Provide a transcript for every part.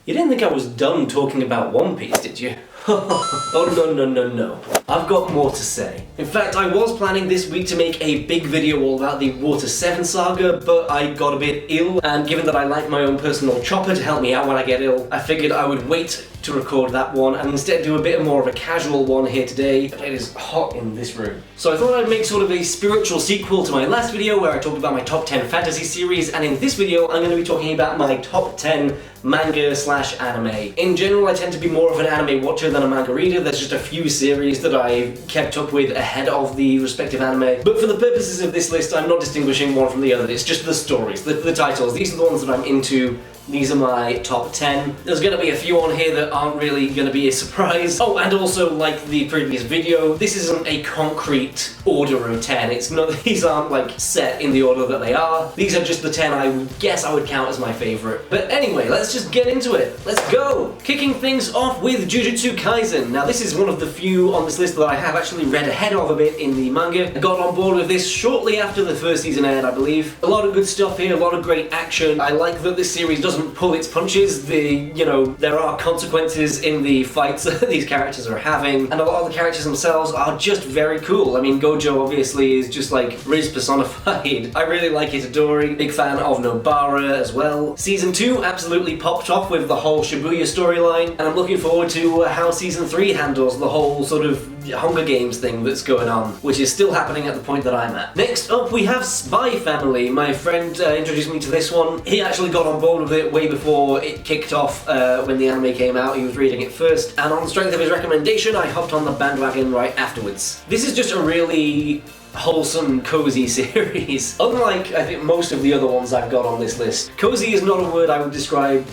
You didn't think I was done talking about One Piece, did you? Oh no. I've got more to say. In fact, I was planning this week to make a big video all about the Water 7 saga, but I got a bit ill, and given that I like my own personal chopper to help me out when I get ill, I figured I would wait to record that one and instead do a bit more of a casual one here today. It is hot in this room. So I thought I'd make sort of a spiritual sequel to my last video where I talked about my top 10 fantasy series, and in this video I'm going to be talking about my top 10 manga/anime. In general, I tend to be more of an anime watcher than a manga reader. There's just a few series that I kept up with ahead of the respective anime. But for the purposes of this list, I'm not distinguishing one from the other. It's just the stories, the titles. These are the ones that I'm into. These are my top 10. There's going to be a few on here that aren't really going to be a surprise. Oh, and also, like the previous video, this isn't a concrete order of 10. It's not, these aren't like set in the order that they are. These are just the 10 I would guess I would count as my favorite. But anyway, let's just get into it. Let's go! Kicking things off with Jujutsu Kaisen. Now, this is one of the few on this list that I have actually read ahead of a bit in the manga. I got on board with this shortly after the first season aired, I believe. A lot of good stuff here, a lot of great action. I like that this series doesn't pull its punches. There are consequences in the fights that these characters are having, and a lot of the characters themselves are just very cool. I mean, Gojo obviously is just like Riz personified. I really like Itadori, big fan of Nobara as well. Season 2 absolutely popped off with the whole Shibuya storyline, and I'm looking forward to how Season 3 handles the whole sort of Hunger Games thing that's going on, which is still happening at the point that I'm at. Next up, we have Spy Family. My friend introduced me to this one. He actually got on board with it way before it kicked off when the anime came out. He was reading it first, and on the strength of his recommendation, I hopped on the bandwagon right afterwards. This is just a really wholesome, cozy series. Unlike, I think, most of the other ones I've got on this list. Cozy is not a word I would describe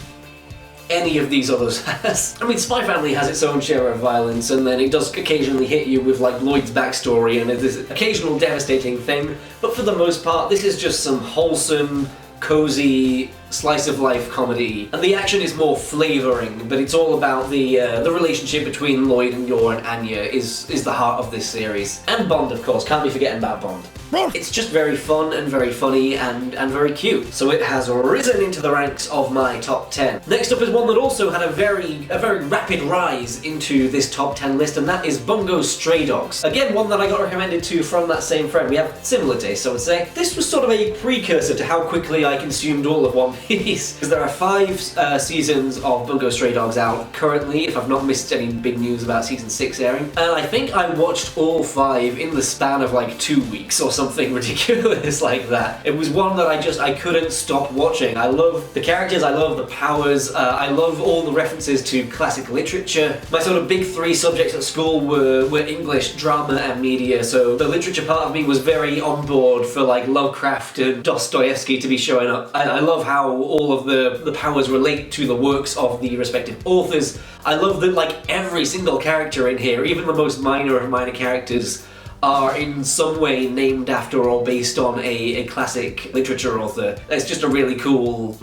any of these others has. I mean, Spy Family has its own share of violence, and then it does occasionally hit you with like Lloyd's backstory and this occasional devastating thing, but for the most part, this is just some wholesome, cozy slice-of-life comedy, and the action is more flavouring, but it's all about the relationship between Lloyd and Yor, and Anya is the heart of this series. And Bond, of course, can't be forgetting about Bond. It's just very fun and very funny and very cute, so it has risen into the ranks of my top 10. Next up is one that also had a very rapid rise into this top 10 list, and that is Bungo Stray Dogs. Again, one that I got recommended to from that same friend. We have similar tastes, I would say. This was sort of a precursor to how quickly I consumed all of One Piece, because there are 5 seasons of Bungo Stray Dogs out currently, if I've not missed any big news about season 6 airing, and I think I watched all 5 in the span of like 2 weeks or something ridiculous like that. It was one that I couldn't stop watching. I love the characters, I love the powers, I love all the references to classic literature. My sort of big 3 subjects at school were English, drama, and media, so the literature part of me was very on board for like Lovecraft and Dostoevsky to be showing up. I love how all of the powers relate to the works of the respective authors. I love that like every single character in here, even the most minor of minor characters, are in some way named after or based on a classic literature author. It's just a really cool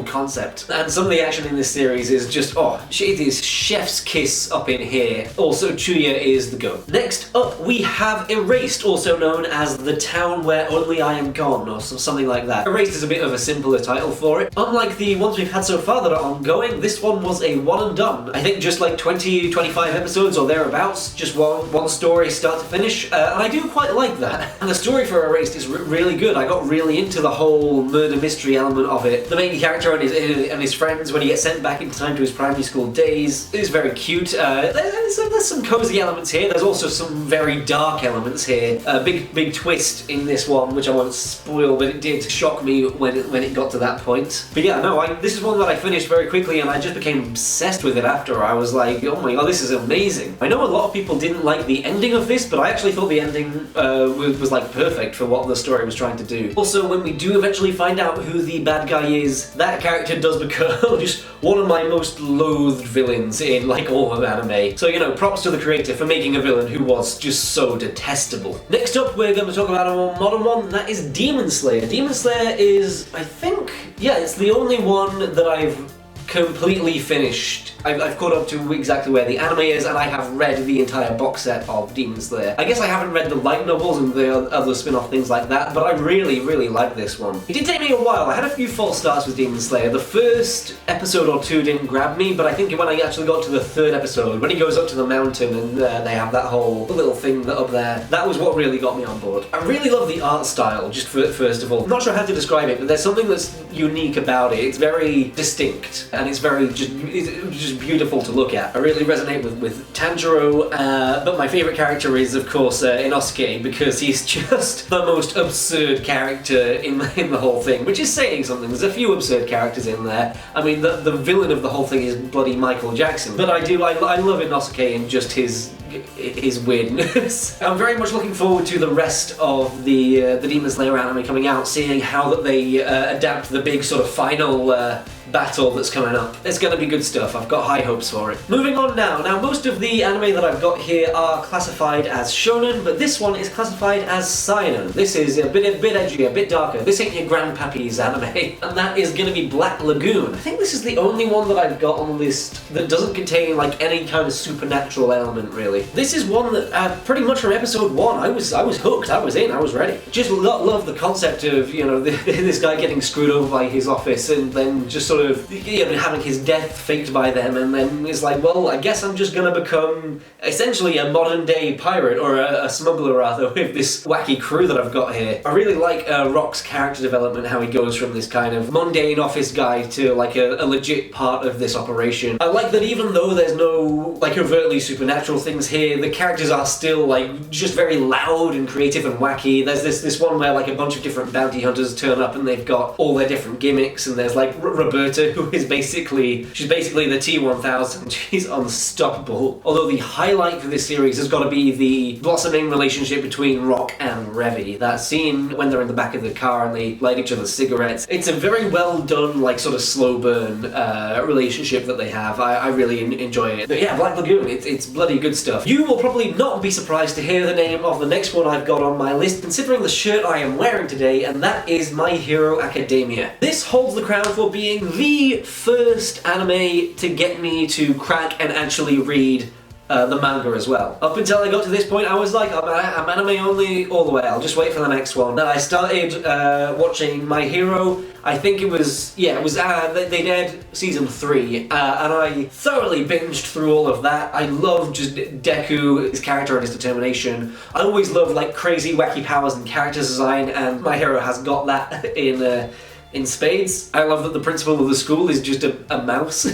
concept. And some of the action in this series is just, it is chef's kiss up in here. Also, Chuya is the goat. Next up, we have Erased, also known as The Town Where Only I Am Gone, or something like that. Erased is a bit of a simpler title for it. Unlike the ones we've had so far that are ongoing, this one was a one and done. I think just like 20-25 episodes or thereabouts, just one story start to finish. And I do quite like that. And the story for Erased is really good. I got really into the whole murder mystery element of it. The main character and his friends, when he gets sent back in time to his primary school days, is very cute. There's some cozy elements here. There's also some very dark elements here. A big twist in this one, which I won't spoil, but it did shock me when it got to that point. But yeah, no, this is one that I finished very quickly, and I just became obsessed with it after. I was like, oh my god, this is amazing. I know a lot of people didn't like the ending of this, but I actually thought the ending was like perfect for what the story was trying to do. Also, when we do eventually find out who the bad guy is, that character does become just one of my most loathed villains in like all of anime. So, you know, props to the creator for making a villain who was just so detestable. Next up, we're going to talk about a more modern one, and that is Demon Slayer. Demon Slayer is, I think, yeah, it's the only one that I've completely finished. I've caught up to exactly where the anime is, and I have read the entire box set of Demon Slayer. I guess I haven't read the light novels and the other spin-off things like that, but I really, really like this one. It did take me a while. I had a few false starts with Demon Slayer. The first episode or two didn't grab me, but I think when I actually got to the third episode, when he goes up to the mountain and they have that whole little thing up there, that was what really got me on board. I really love the art style, just first of all. I'm not sure how to describe it, but there's something that's unique about it. It's very distinct, and it's very just beautiful to look at. I really resonate with Tanjiro, but my favourite character is, of course, Inosuke, because he's just the most absurd character in the whole thing, which is saying something. There's a few absurd characters in there. I mean, the villain of the whole thing is bloody Michael Jackson, but I love Inosuke and just his weirdness. I'm very much looking forward to the rest of the Demon Slayer anime coming out, seeing how that they adapt the big sort of final battle that's coming up. It's going to be good stuff. I've got high hopes for it. Moving on now. Now, most of the anime that I've got here are classified as shonen, but this one is classified as seinen. This is a bit edgy, a bit darker. This ain't your grandpappy's anime, and that is going to be Black Lagoon. I think this is the only one that I've got on the list that doesn't contain like any kind of supernatural element, really. This is one that pretty much from episode 1, I was hooked. I was in. I was ready. Just love the concept of, you know, this guy getting screwed over by his office and then just sort of, you know, having his death faked by them, and then it's like, well, I guess I'm just gonna become essentially a modern day pirate, or a smuggler rather, with this wacky crew that I've got here. I really like Rock's character development, how he goes from this kind of mundane office guy to like a legit part of this operation. I like that even though there's no like overtly supernatural things here, the characters are still like just very loud and creative and wacky. There's this one where like a bunch of different bounty hunters turn up and they've got all their different gimmicks, and there's like Roberta, who is basically the T-1000. She's unstoppable. Although the highlight for this series has got to be the blossoming relationship between Rock and Revy. That scene when they're in the back of the car and they light each other's cigarettes. It's a very well done, like sort of slow burn relationship that they have. I really enjoy it. But yeah, Black Lagoon, it's bloody good stuff. You will probably not be surprised to hear the name of the next one I've got on my list, considering the shirt I am wearing today, and that is My Hero Academia. This holds the crown for being the first anime to get me to crack and actually read the manga as well. Up until I got to this point, I was like, I'm anime only all the way, I'll just wait for the next one. Then I started watching My Hero. I think it was they aired season 3, and I thoroughly binged through all of that. I love just Deku, his character and his determination. I always love like crazy wacky powers and character design, and My Hero has got that in spades. I love that the principal of the school is just a mouse.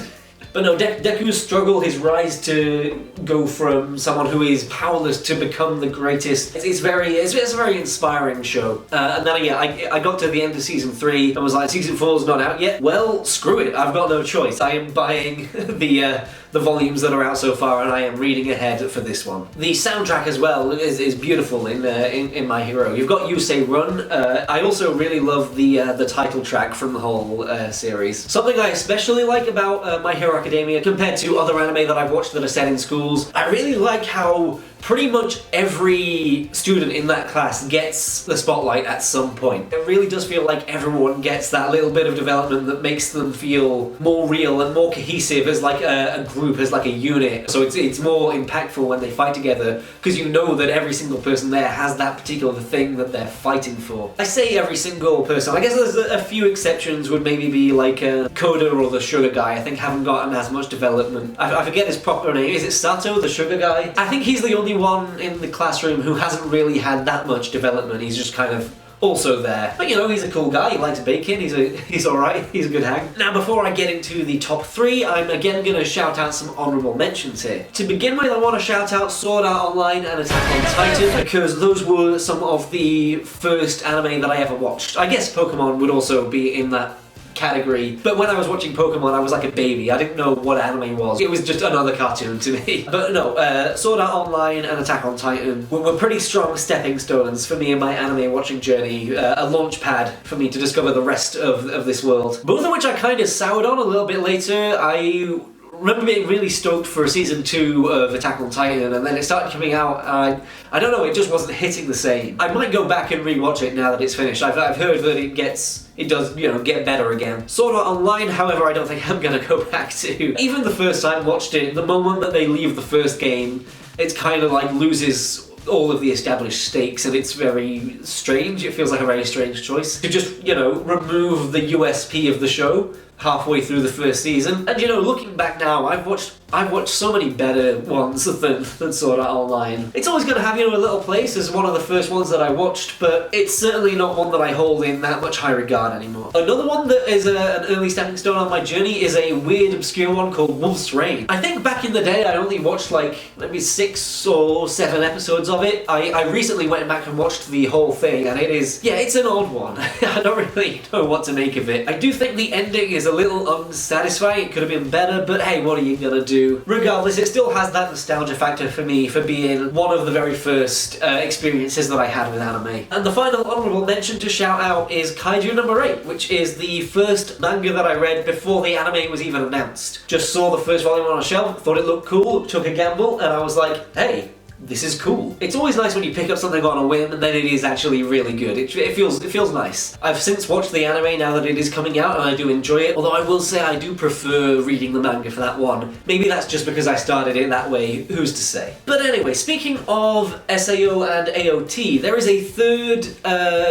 But no, Deku's struggle, his rise to go from someone who is powerless to become the greatest, it's a very inspiring show. And then yeah, I got to the end of season 3 and was like, season 4's not out yet? Well, screw it, I've got no choice. I am buying the volumes that are out so far, and I am reading ahead for this one. The soundtrack as well is beautiful in My Hero. You've got You Say Run. I also really love the title track from the whole series. Something I especially like about My Hero Academia compared to other anime that I've watched that are set in schools, I really like how pretty much every student in that class gets the spotlight at some point. It really does feel like everyone gets that little bit of development that makes them feel more real and more cohesive as like a group, as like a unit. So it's more impactful when they fight together, because you know that every single person there has that particular thing that they're fighting for. I say every single person, I guess there's a few exceptions, would maybe be like Koda or the sugar guy. I think haven't gotten as much development. I forget his proper name. Is it Sato, the sugar guy? I think he's the only one in the classroom who hasn't really had that much development. He's just kind of also there. But you know, he's a cool guy, he likes bacon, he's alright, he's a good hang. Now before I get into the top 3, I'm again going to shout out some honourable mentions here. To begin with, I want to shout out Sword Art Online and Attack on Titan, because those were some of the first anime that I ever watched. I guess Pokemon would also be in that category, but when I was watching Pokemon I was like a baby. I didn't know what anime was. It was just another cartoon to me. But no, Sword Art Online and Attack on Titan were pretty strong stepping stones for me in my anime watching journey, a launch pad for me to discover the rest of this world. Both of which I kind of soured on a little bit later. I remember being really stoked for season 2 of Attack on Titan, and then it started coming out, and I don't know, it just wasn't hitting the same. I might go back and rewatch it now that it's finished. I've heard that it does, get better again. Sword Art Online, however, I don't think I'm gonna go back to. Even the first time I watched it, the moment that they leave the first game, it's kind of like loses all of the established stakes, and it's very strange. It feels like a very strange choice to just, remove the USP of the show halfway through the first season. And looking back now, I've watched so many better ones than Sword Art Online. It's always going to have, a little place as one of the first ones that I watched, but it's certainly not one that I hold in that much high regard anymore. Another one that is an early stepping stone on my journey is a weird, obscure one called Wolf's Rain. I think back in the day I only watched maybe 6 or 7 episodes of it. I recently went back and watched the whole thing, and it's an odd one. I don't really know what to make of it. I do think the ending is a little unsatisfying. It could have been better, but hey, what are you gonna do? Regardless, it still has that nostalgia factor for me for being one of the very first experiences that I had with anime. And the final honourable mention to shout out is Kaiju number 8, which is the first manga that I read before the anime was even announced. Just saw the first volume on a shelf, thought it looked cool, took a gamble, and I was like, hey, this is cool. It's always nice when you pick up something on a whim and then it is actually really good. It feels nice. I've since watched the anime now that it is coming out, and I do enjoy it, although I will say I do prefer reading the manga for that one. Maybe that's just because I started it that way, who's to say. But anyway, speaking of SAO and AOT, there is a third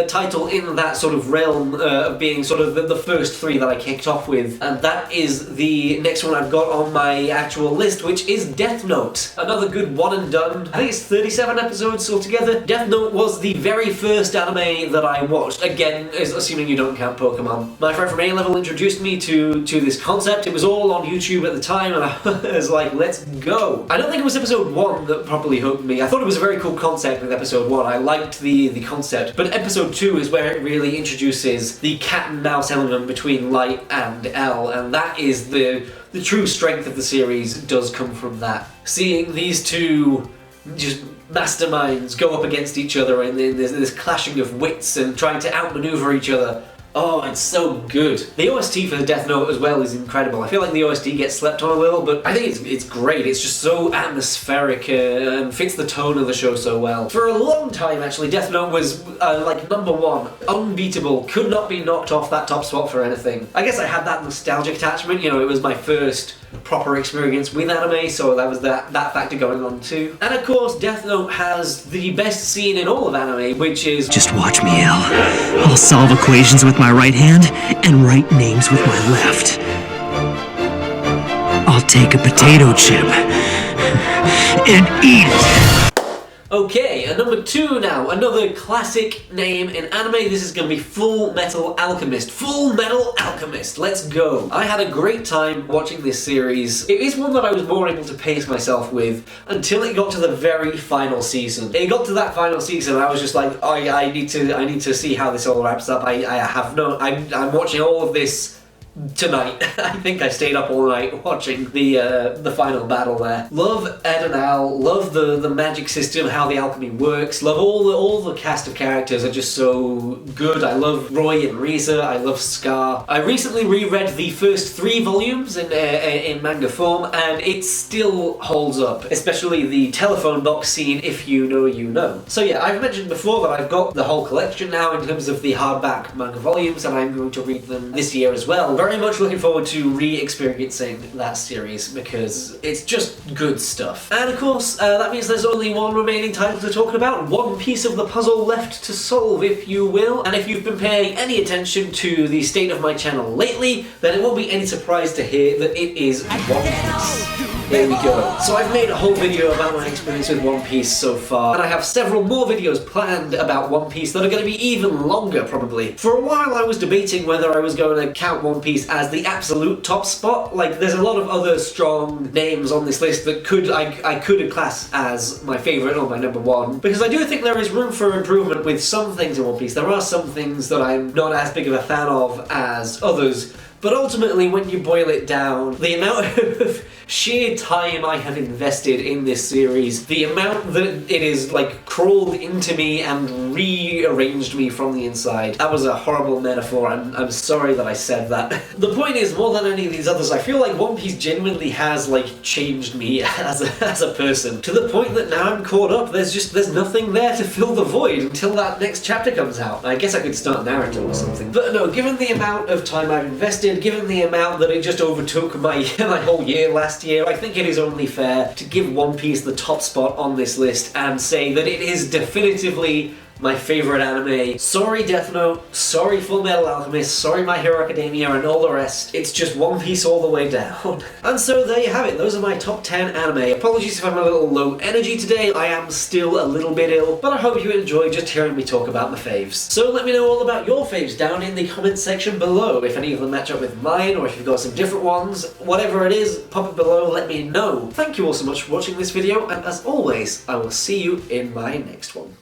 title in that sort of realm of being sort of the first 3 that I kicked off with, and that is the next one I've got on my actual list, which is Death Note. Another good one and done. I think it's 37 episodes altogether. Death Note was the very first anime that I watched, again, assuming you don't count Pokemon. My friend from A-Level introduced me to this concept. It was all on YouTube at the time, and I was like, let's go. I don't think it was episode 1 that properly hooked me. I thought it was a very cool concept with episode 1. I liked the concept, but episode 2 is where it really introduces the cat and mouse element between Light and L, and that is the true strength of the series does come from that. Seeing these two just masterminds go up against each other, and there's this clashing of wits and trying to outmaneuver each other. Oh, it's so good. The OST for Death Note as well is incredible. I feel like the OST gets slept on a little, but I think it's great. It's just so atmospheric and fits the tone of the show so well. For a long time, actually, Death Note was number 1. Unbeatable. Could not be knocked off that top spot for anything. I guess I had that nostalgic attachment. It was my first proper experience with anime, so that was that factor going on too. And of course, Death Note has the best scene in all of anime, which is just watch me, L. I'll solve equations with my right hand and write names with my left. I'll take a potato chip and eat it. Okay, and number 2 now, another classic name in anime. This is going to be Fullmetal Alchemist. Fullmetal Alchemist, let's go. I had a great time watching this series. It is one that I was more able to pace myself with until it got to the very final season. It got to that final season, I was just like, oh, yeah, I need to see how this all wraps up. I'm watching all of this tonight. I think I stayed up all night watching the final battle there. Love Ed and Al, love the magic system, how the alchemy works, love all the cast of characters are just so good. I love Roy and Riza, I love Scar. I recently reread the first 3 volumes in manga form, and it still holds up, especially the telephone box scene, if you know, you know. So yeah, I've mentioned before that I've got the whole collection now in terms of the hardback manga volumes, and I'm going to read them this year as well. Very much looking forward to re-experiencing that series because it's just good stuff. And of course, that means there's only one remaining title to talk about, one piece of the puzzle left to solve, if you will. And if you've been paying any attention to the state of my channel lately, then it won't be any surprise to hear that it is One Piece. There we go. So I've made a whole video about my experience with One Piece so far, and I have several more videos planned about One Piece that are going to be even longer, probably. For a while I was debating whether I was going to count One Piece as the absolute top spot. Like, there's a lot of other strong names on this list that I could class as my favourite or my number 1, because I do think there is room for improvement with some things in One Piece. There are some things that I'm not as big of a fan of as others, But ultimately, when you boil it down, the amount of sheer time I have invested in this series, the amount that it is like crawled into me and rearranged me from the inside, that was a horrible metaphor. I'm sorry that I said that. The point is, more than any of these others, I feel like One Piece genuinely has like changed me as a person, to the point that now I'm caught up. There's nothing there to fill the void until that next chapter comes out. I guess I could start Naruto or something. But no, given the amount of time I've invested, given the amount that it just overtook my whole year last year, I think it is only fair to give One Piece the top spot on this list and say that it is definitively my favourite anime. Sorry Death Note, sorry Fullmetal Alchemist, sorry My Hero Academia and all the rest. It's just One Piece all the way down. And so there you have it, those are my top 10 anime. Apologies if I'm a little low energy today, I am still a little bit ill, but I hope you enjoy just hearing me talk about my faves. So let me know all about your faves down in the comments section below. If any of them match up with mine, or if you've got some different ones, whatever it is, pop it below, let me know. Thank you all so much for watching this video, and as always, I will see you in my next one.